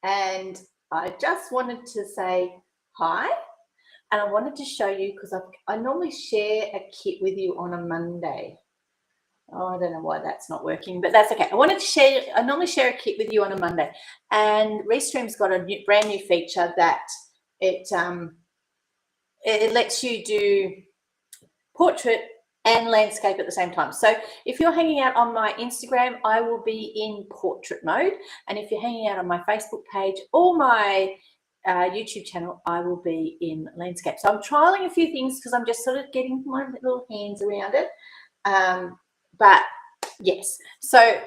and I just wanted to say hi, and I wanted to show you because I normally share a kit with you on a Monday. Oh, I don't know why that's not working, but that's okay. I normally share a kit with you on a Monday, and Restream's got a brand new feature that it lets you do portrait and landscape at the same time. So if you're hanging out on my Instagram, I will be in portrait mode, and if you're hanging out on my Facebook page or my YouTube channel, I will be in landscape. So I'm trialing a few things because I'm just sort of getting my little hands around it. But yes, so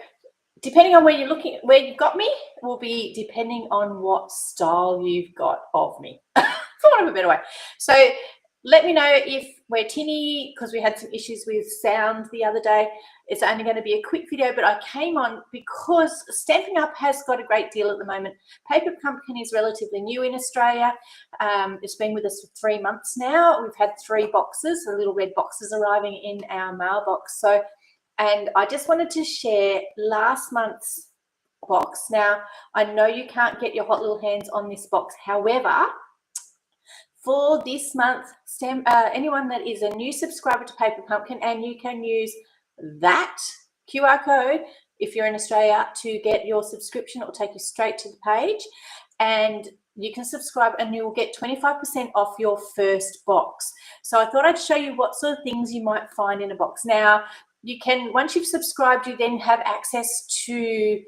depending on where you're looking, where you've got me, will be depending on what style you've got of me, for want of a better way. So let me know if we're tinny, because we had some issues with sound the other day. It's only going to be a quick video, but I came on because Stampin' Up has got a great deal at the moment. Paper Pumpkin is relatively new in Australia. It's been with us for 3 months now. We've had 3 boxes, the little red boxes arriving in our mailbox. So, and I just wanted to share last month's box. Now, I know you can't get your hot little hands on this box. However, for this month, anyone that is a new subscriber to Paper Pumpkin, and you can use that QR code if you're in Australia to get your subscription. It will take you straight to the page, and you can subscribe and you will get 25% off your first box. So I thought I'd show you what sort of things you might find in a box. Now, you can, once you've subscribed, you then have access to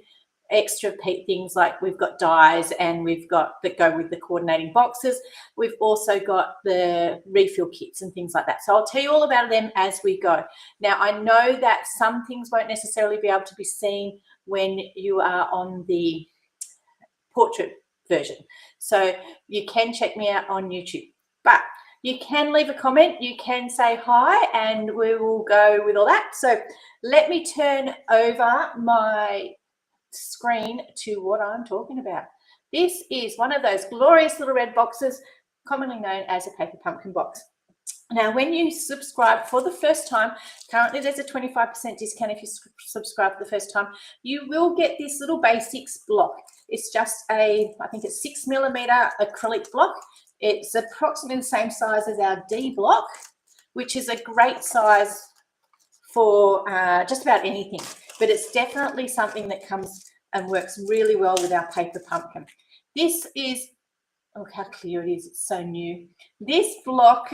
extra things like we've got dies, and we've got that go with the coordinating boxes. We've also got the refill kits and things like that. So I'll tell you all about them as we go. Now, I know that some things won't necessarily be able to be seen when you are on the portrait version. So you can check me out on YouTube, but you can leave a comment, you can say hi, and we will go with all that. So let me turn over my screen to what I'm talking about. This is one of those glorious little red boxes, commonly known as a Paper Pumpkin box. Now, when you subscribe for the first time, currently there's a 25% discount if you subscribe for the first time. You will get this little basics block. It's just I think it's 6mm acrylic block. It's approximately the same size as our D block, which is a great size for just about anything. But it's definitely something that comes and works really well with our Paper Pumpkin. This is, look how clear it is, it's so new. This block,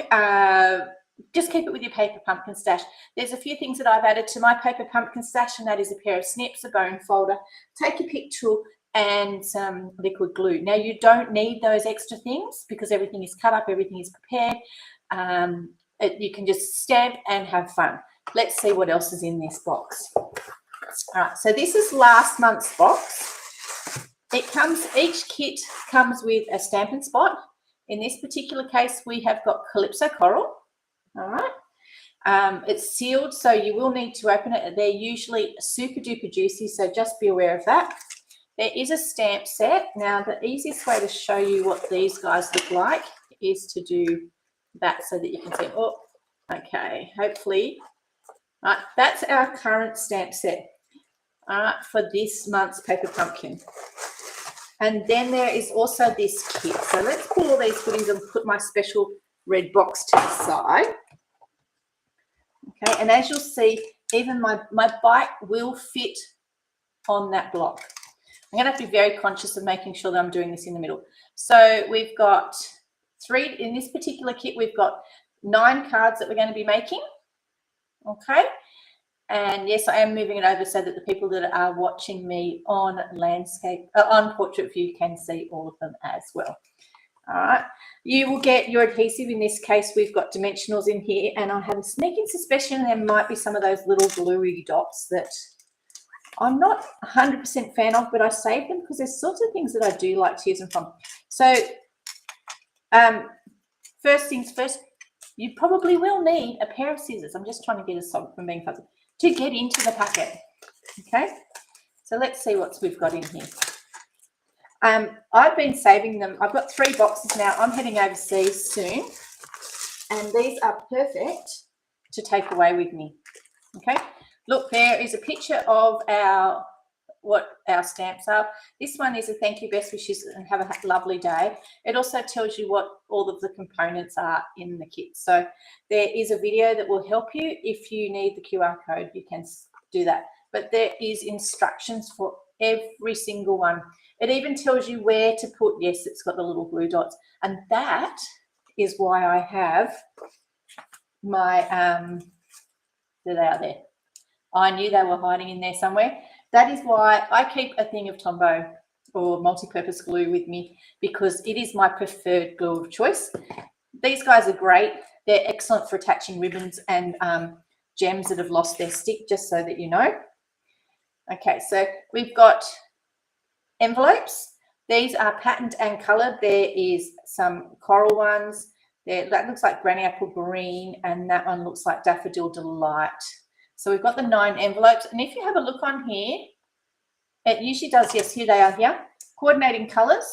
just keep it with your Paper Pumpkin stash. There's a few things that I've added to my Paper Pumpkin stash, and that is a pair of snips, a bone folder, take your pick tool, and some liquid glue. Now, you don't need those extra things because everything is cut up, everything is prepared. You can just stamp and have fun. Let's see what else is in this box. All right, so this is last month's box. Each kit comes with a Stampin' spot. In this particular case, we have got Calypso Coral. All right. It's sealed, so you will need to open it. They're usually super duper juicy, so just be aware of that. There is a stamp set. Now, the easiest way to show you what these guys look like is to do that so that you can see. Oh, okay, hopefully. All right, that's our current stamp set for this month's Paper Pumpkin. And then there is also this kit. So let's pull all these goodies and put my special red box to the side. Okay, and as you'll see, even my bite will fit on that block. I'm going to have to be very conscious of making sure that I'm doing this in the middle. So we've got 3, in this particular kit, we've got 9 cards that we're going to be making. Okay. And yes, I am moving it over so that the people that are watching me on on portrait view can see all of them as well. All right. You will get your adhesive. In this case, we've got dimensionals in here, and I have a sneaking suspicion there might be some of those little gluey dots that I'm not 100% fan of, but I save them because there's sorts of things that I do like to use them from. So first things first, you probably will need a pair of scissors. I'm just trying to get a stop from being fuzzy to get into the packet. Okay, so let's see what we've got in here. I've been saving them. I've got 3 boxes now. I'm heading overseas soon, and these are perfect to take away with me. Okay, look, there is a picture of our what our stamps are. This one is a thank you, best wishes, and have a lovely day. It also tells you what all of the components are in the kit. So there is a video that will help you. If you need the QR code, you can do that. But there is instructions for every single one. It even tells you where to put, yes, it's got the little blue dots. And that is why I have my, there they are there. I knew they were hiding in there somewhere. That is why I keep a thing of Tombow or multi-purpose glue with me, because it is my preferred glue of choice. These guys are great. They're excellent for attaching ribbons and gems that have lost their stick, just so that you know. Okay, so we've got envelopes. These are patterned and coloured. There is some coral ones. That looks like granny apple green, and that one looks like daffodil delight. So we've got the 9 envelopes, and if you have a look on here, it usually does, yes, here they are here, coordinating colours.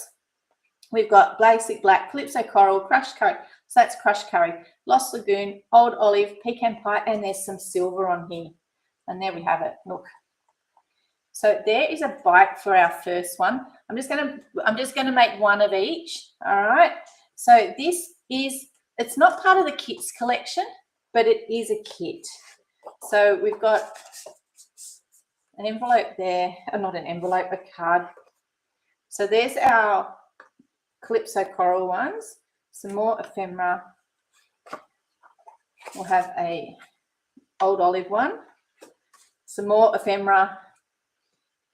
We've got basic black, calypso coral, crushed curry, so that's crushed curry, lost lagoon, old olive, pecan pie, and there's some silver on here. And there we have it, look. So there is a bite for our first one. I'm just gonna make one of each, all right? So this is, it's not part of the kits collection, but it is a kit. So we've got an envelope there, not an envelope, a card. So there's our calypso coral ones, some more ephemera. We'll have a old olive one, some more ephemera,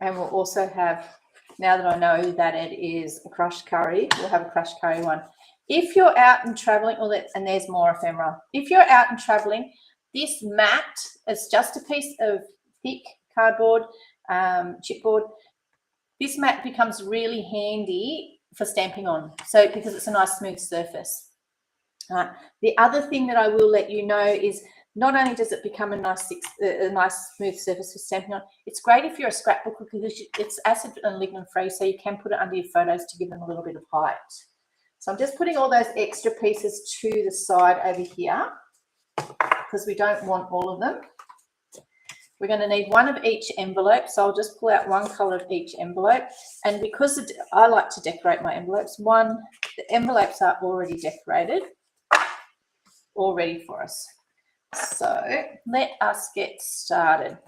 and we'll also have, now that I know that it is a crushed curry, we'll have a crushed curry one. If you're out and traveling, and there's more ephemera. If you're out and traveling, this mat is just a piece of thick cardboard, chipboard. This mat becomes really handy for stamping on, so because it's a nice smooth surface. The other thing that I will let you know is not only does it become a nice smooth surface for stamping on, it's great if you're a scrapbooker because it's acid and lignin free, so you can put it under your photos to give them a little bit of height. So I'm just putting all those extra pieces to the side over here, because we don't want all of them. We're going to need one of each envelope, so I'll just pull out one colour of each envelope. And because I like to decorate my envelopes, the envelopes are already decorated, all ready for us. So let us get started.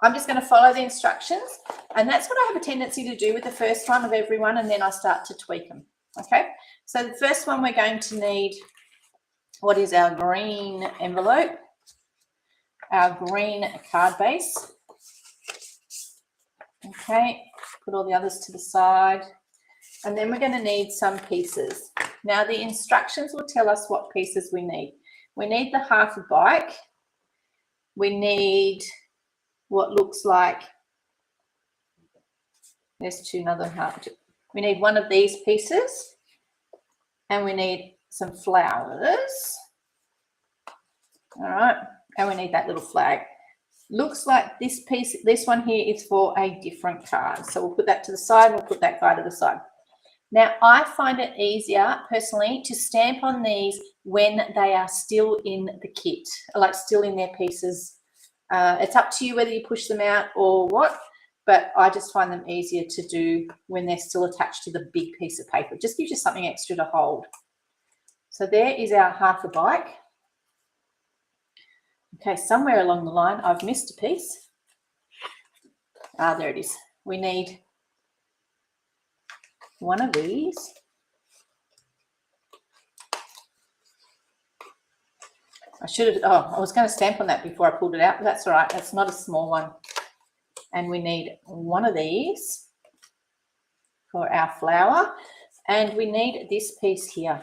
I'm just going to follow the instructions, and that's what I have a tendency to do with the first one of every one, and then I start to tweak them. Okay, so the first one we're going to need, what is our green envelope, our green card base. Okay, put all the others to the side, and then we're going to need some pieces. Now the instructions will tell us what pieces we need. We need the half a bike. We need what looks like, there's another half. We need one of these pieces, and we need some flowers. All right, and we need that little flag. Looks like this piece, this one here is for a different card. So we'll put that to the side, we'll put that guy to the side. Now, I find it easier, personally, to stamp on these when they are still in the kit, like still in their pieces. It's up to you whether you push them out or what, but I just find them easier to do when they're still attached to the big piece of paper. It just gives you something extra to hold. So there is our half a bike. Okay, somewhere along the line, I've missed a piece. Ah, there it is. We need one of these. I should have, oh, I was going to stamp on that before I pulled it out, but that's all right. That's not a small one. And we need one of these for our flower. And we need this piece here,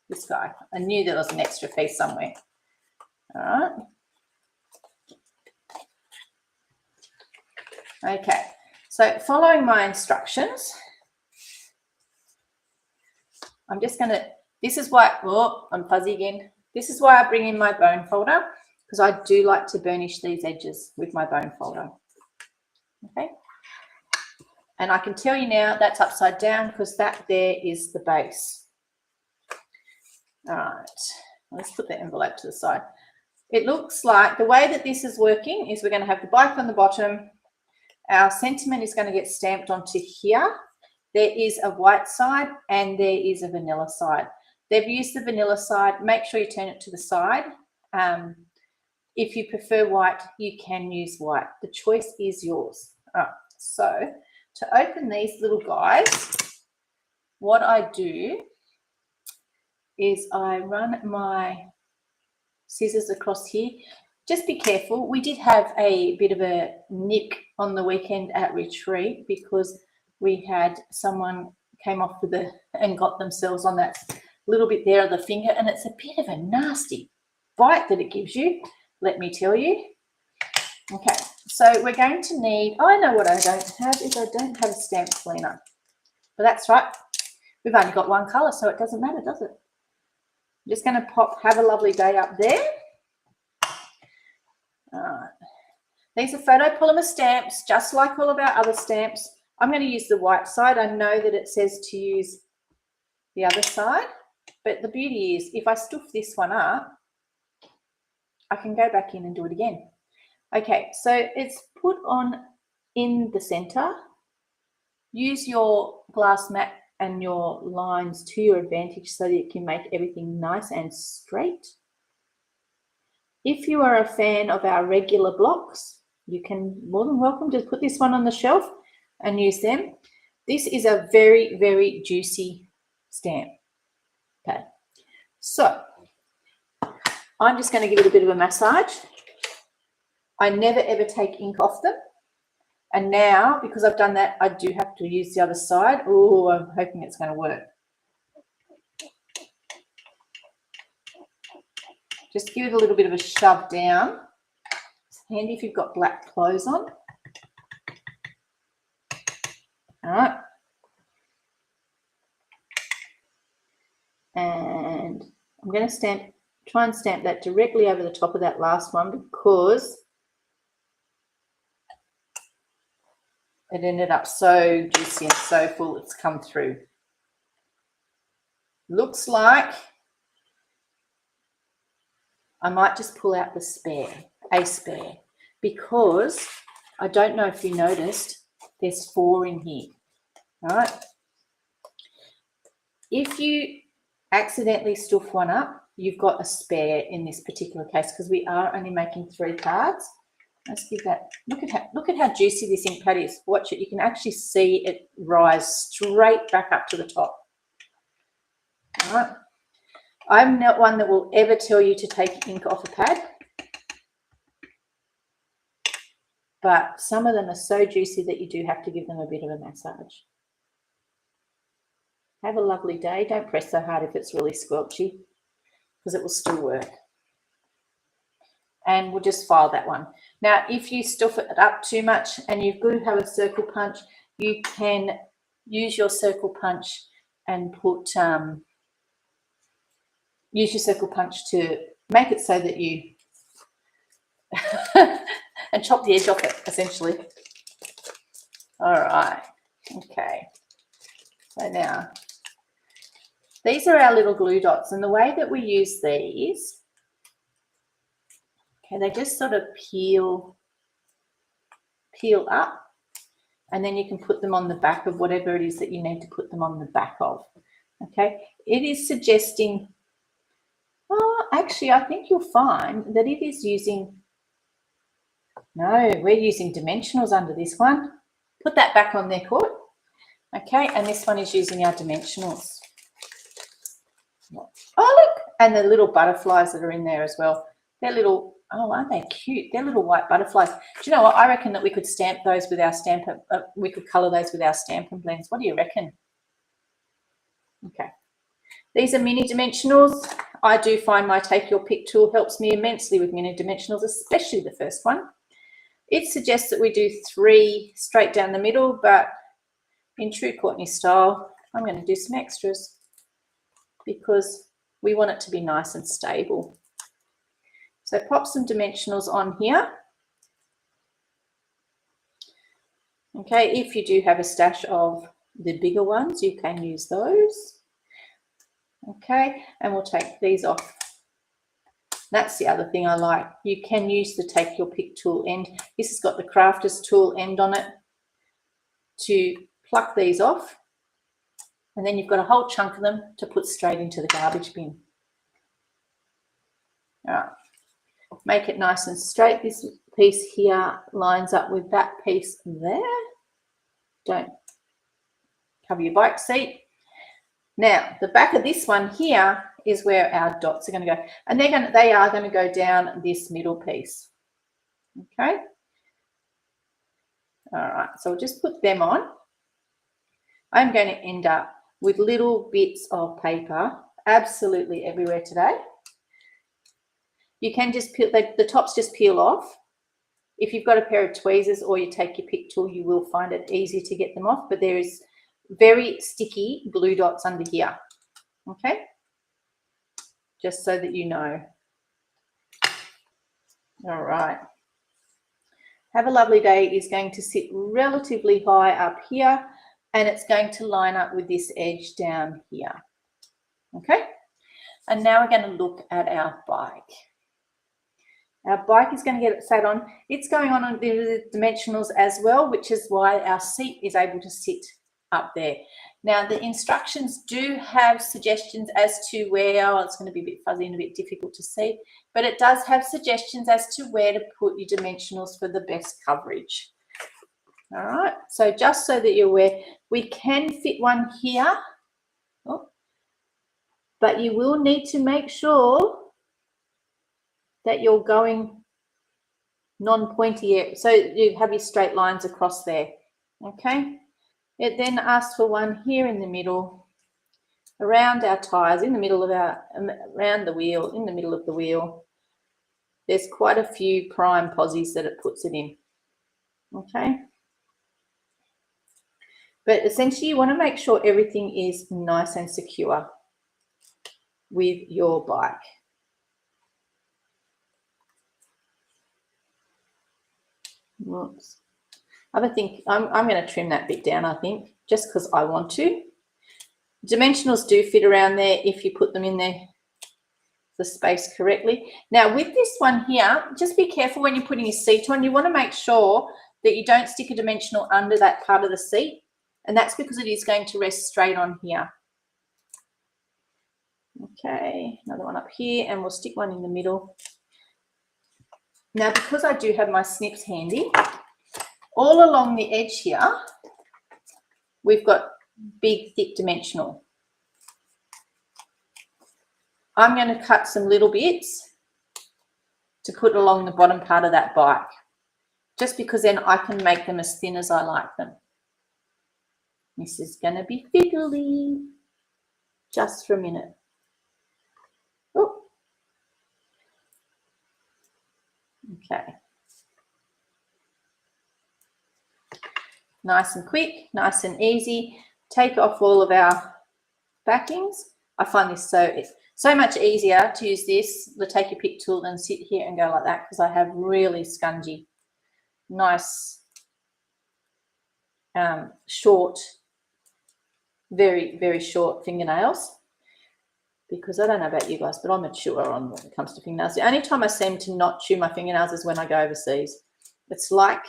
this guy. I knew there was an extra piece somewhere. All right. Okay, so following my instructions, I'm just going to, this is why, oh, I'm fuzzy again. This is why I bring in my bone folder, because I do like to burnish these edges with my bone folder. Okay, and I can tell you now that's upside down because that there is the base. All right, let's put the envelope to the side. It looks like the way that this is working is we're going to have the bike on the bottom, our sentiment is going to get stamped onto here. There is a white side and there is a vanilla side. They've used the vanilla side. Make sure you turn it to the side. If you prefer white, you can use white. The choice is yours. All right, so to open these little guys, what I do is I run my scissors across here. Just be careful. We did have a bit of a nick on the weekend at retreat because we had someone came off with and got themselves on that little bit there of the finger, and it's a bit of a nasty bite that it gives you, let me tell you. Okay, so we're going to need, I know what I don't have is I don't have a stamp cleaner, but that's right. We've only got one colour, so it doesn't matter, does it? I'm just going to pop Have a Lovely Day up there. All right. These are photopolymer stamps, just like all of our other stamps. I'm going to use the white side. I know that it says to use the other side, but the beauty is if I stuff this one up, I can go back in and do it again. Okay, so it's put on in the center. Use your glass mat and your lines to your advantage so that you can make everything nice and straight. If you are a fan of our regular blocks, you can more than welcome to put this one on the shelf and use them. This is a very, very juicy stamp. Okay, so I'm just going to give it a bit of a massage. I never ever take ink off them. And now, because I've done that, I do have to use the other side. Oh, I'm hoping it's going to work. Just give it a little bit of a shove down. It's handy if you've got black clothes on. All right. And I'm going to try and stamp that directly over the top of that last one because it ended up so juicy and so full it's come through. Looks like I might just pull out the spare, because I don't know if you noticed, there's 4 in here, all right? If you accidentally stuff one up, you've got a spare in this particular case because we are only making 3 cards. Let's give that, look at how juicy this ink pad is. Watch it, you can actually see it rise straight back up to the top. All right. I'm not one that will ever tell you to take ink off a pad, but some of them are so juicy that you do have to give them a bit of a massage. Have a lovely day. Don't press so hard if it's really squelchy because it will still work. And we'll just file that one. Now, if you stuff it up too much and you've got to have a circle punch, you can use your circle punch and put use your circle punch to make it so that you and chop the edge off it, essentially. All right. Okay. So now, these are our little glue dots, and the way that we use these, okay, they just sort of peel up, and then you can put them on the back of whatever it is that you need to put them on the back of. Okay. It is suggesting, oh, actually, I think you'll find that it is using, no, we're using dimensionals under this one. Put that back on there, Court. Okay, and this one is using our dimensionals. Oh, look, and the little butterflies that are in there as well. They're little, oh, aren't they cute? They're little white butterflies. Do you know what? I reckon that we could stamp those with our we could colour those with our Stampin' blends. What do you reckon? Okay. These are mini dimensionals. I do find my Take Your Pick tool helps me immensely with mini dimensionals, especially the first one. It suggests that we do 3 straight down the middle, but in true Courtney style, I'm going to do some extras because we want it to be nice and stable. So pop some dimensionals on here. Okay, if you do have a stash of the bigger ones, you can use those. Okay, and we'll take these off. That's the other thing I like. You can use the Take Your Pick tool end. This has got the Crafter's tool end on it. to pluck these off, and then you've got a whole chunk of them to put straight into the garbage bin. All right, make it nice and straight. This piece here lines up with that piece there. Don't cover your bike seat. Now, the back of this one here is where our dots are going to go, and they are going to go down this middle piece. Okay. All right, so we'll just put them on. I'm going to end up with little bits of paper absolutely everywhere today. You can just peel, the tops just peel off. If you've got a pair of tweezers or you take your pick tool, you will find it easy to get them off, but there is very sticky glue dots under here. Okay, just so that you know. All right. Have a Lovely Day is going to sit relatively high up here, and it's going to line up with this edge down here. Okay, and now we're going to look at our bike. Our bike is going to get it sat on. It's going on the dimensionals as well, which is why our seat is able to sit up there. Now, the instructions do have suggestions as to where, oh, it's going to be a bit fuzzy and a bit difficult to see, but it does have suggestions as to where to put your dimensionals for the best coverage. All right, so just so that you're aware, we can fit one here, but you will need to make sure that you're going non-pointy, so you have your straight lines across there. Okay, it then asks for one here in the middle, around our tires, in the middle of our, around the wheel, in the middle of the wheel. There's quite a few prime posies that it puts it in. Okay, but essentially you want to make sure everything is nice and secure with your bike. Whoops. I think I'm going to trim that bit down, I think, just because I want to. Dimensionals do fit around there if you put them in there, the space correctly. Now, with this one here, just be careful when you're putting your seat on. You want to make sure that you don't stick a dimensional under that part of the seat, and that's because it is going to rest straight on here. Okay, another one up here, and we'll stick one in the middle. Now, because I do have my snips handy, all along the edge here, we've got big, thick dimensional. I'm going to cut some little bits to put along the bottom part of that bike, just because then I can make them as thin as I like them. This is going to be fiddly, just for a minute. Oh. Okay. Nice and quick, nice and easy. Take off all of our backings. I find this so much easier to use this, the take your pick tool, than sit here and go like that, because I have really scungy, nice, short, very, very short fingernails. Because I don't know about you guys, but I'm mature on when it comes to fingernails. The only time I seem to not chew my fingernails is when I go overseas. It's like,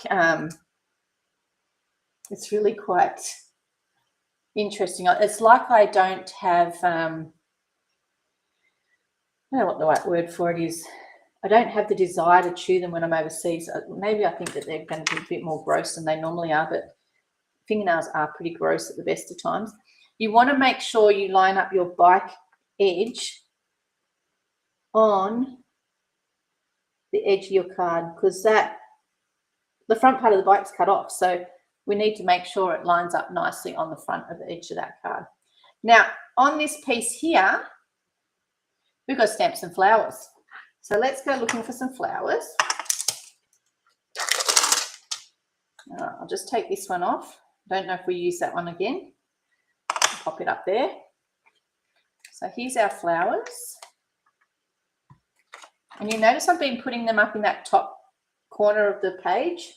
it's really quite interesting. It's like I don't have, I don't know what the right word for it is. I don't have the desire to chew them when I'm overseas. Maybe I think that they're going to be a bit more gross than they normally are, but fingernails are pretty gross at the best of times. You want to make sure you line up your bike edge on the edge of your card, because the front part of the bike's cut off, so we need to make sure it lines up nicely on the front of the edge of that card. Now, on this piece here, we've got to stamp some flowers. So let's go looking for some flowers. All right, I'll just take this one off. Don't know if we use that one again. I'll pop it up there. So here's our flowers. And you notice I've been putting them up in that top corner of the page.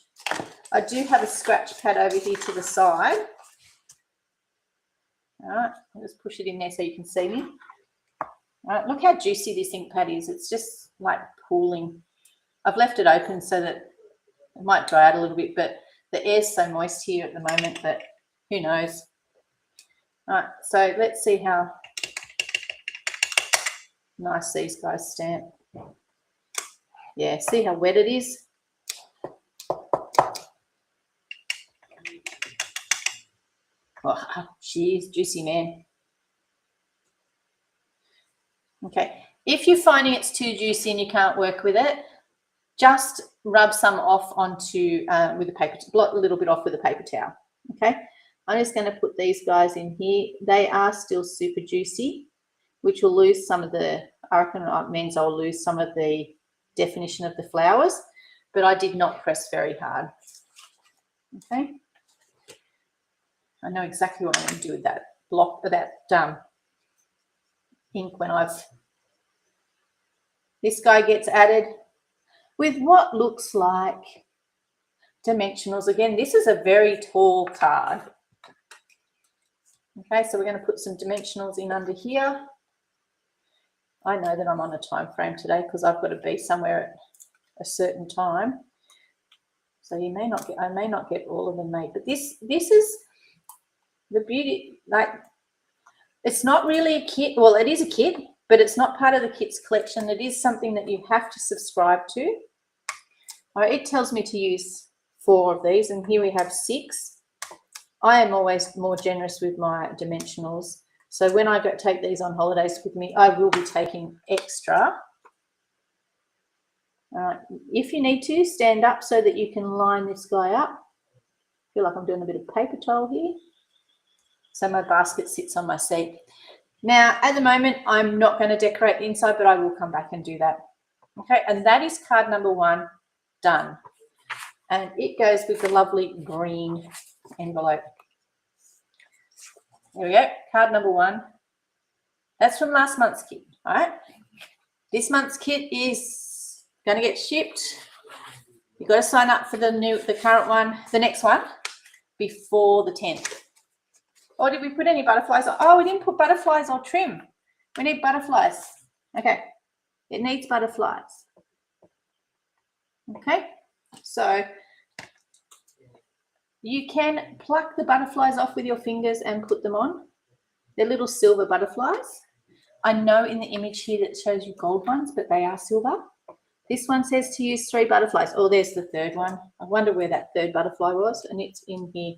I do have a scratch pad over here to the side. All right, I'll just push it in there so you can see me. All right, look how juicy this ink pad is. It's just like pooling. I've left it open so that it might dry out a little bit, but The air's so moist here at the moment that who knows. All right, so let's see how nice these guys stamp. Yeah, see how wet it is? Oh, geez, juicy, man. Okay, if you're finding it's too juicy and you can't work with it, just rub some off onto with a paper, blot a little bit off with a paper towel. Okay, I'm just going to put these guys in here. They are still super juicy, which will lose some of the, I reckon it means I'll lose some of the definition of the flowers, but I did not press very hard. Okay, I know exactly what I'm going to do with that block, that ink when this guy gets added with what looks like dimensionals. Again, this is a very tall card. Okay, so we're going to put some dimensionals in under here. I know that I'm on a time frame today because I've got to be somewhere at a certain time. So you may not get, I may not get all of them made, but this is the beauty. Like, it's not really a kit. Well, it is a kit, but it's not part of the kit's collection. It is something that you have to subscribe to. It tells me to use 4 of these, and here we have 6. I am always more generous with my dimensionals. So when I take these on holidays with me, I will be taking extra. If you need to, stand up so that you can line this guy up. I feel like I'm doing a bit of paper towel here. So my basket sits on my seat. Now, at the moment, I'm not going to decorate the inside, but I will come back and do that. Okay, and that is card number 1 done. And it goes with the lovely green envelope. There we go, card number 1. That's from last month's kit, all right? This month's kit is going to get shipped. You've got to sign up for the current one, the next one, before the 10th. Or did we put any butterflies on? Oh, we didn't put butterflies or trim. We need butterflies. Okay, it needs butterflies. Okay, so you can pluck the butterflies off with your fingers and put them on. They're little silver butterflies. I know in the image here that shows you gold ones, but they are silver. This one says to use 3 butterflies. Oh, there's the 3rd one. I wonder where that 3rd butterfly was, and it's in here.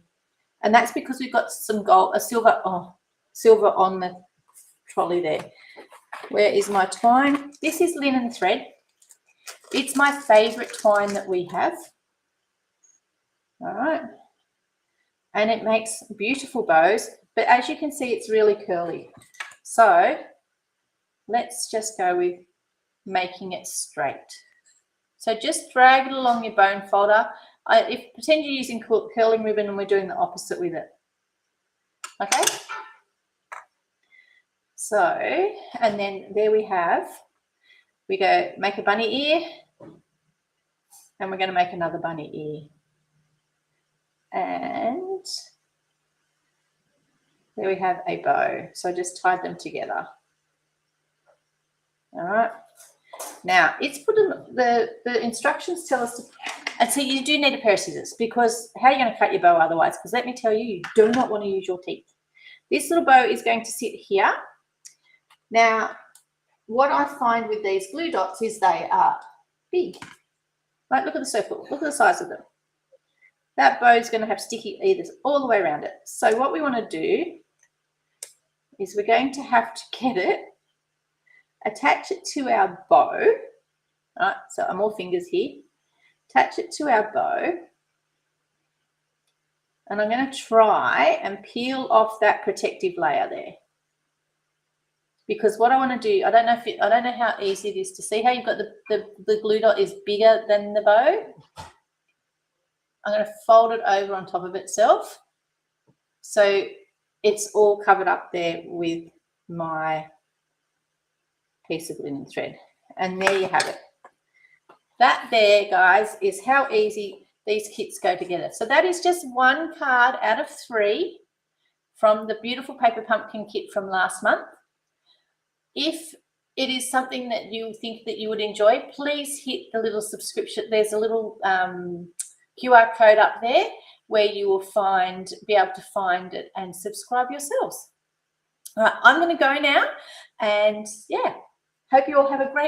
And that's because we've got some gold, silver on the trolley there. Where is my twine? This is linen thread. It's my favorite twine that we have. All right. And it makes beautiful bows, but as you can see, it's really curly. So let's just go with making it straight. So just drag it along your bone folder. Pretend you're using curling ribbon and we're doing the opposite with it. Okay. So, and then there we go make a bunny ear, and we're going to make another bunny ear. And there we have a bow. So I just tied them together. All right. Now it's put in the instructions tell us to, and so you do need a pair of scissors, because how are you going to cut your bow otherwise? Because let me tell you, you do not want to use your teeth. This little bow is going to sit here. Now, what I find with these glue dots is they are big. Right, look at the circle. Look at the size of them. That bow is going to have sticky edges all the way around it. So what we want to do is we're going to have to get it, attach it to our bow. All right, so more fingers here. Attach it to our bow. And I'm going to try and peel off that protective layer there. Because what I want to do, I don't know how easy it is to see how you've got the glue dot is bigger than the bow. I'm going to fold it over on top of itself. So it's all covered up there with my piece of linen thread. And there you have it. That there, guys, is how easy these kits go together. So that is just 1 card out of 3 from the beautiful paper pumpkin kit from last month. If it is something that you think that you would enjoy, please hit the little subscription. There's a little QR code up there where you will be able to find it and subscribe yourselves. All right, I'm going to go now, and yeah, hope you all have a great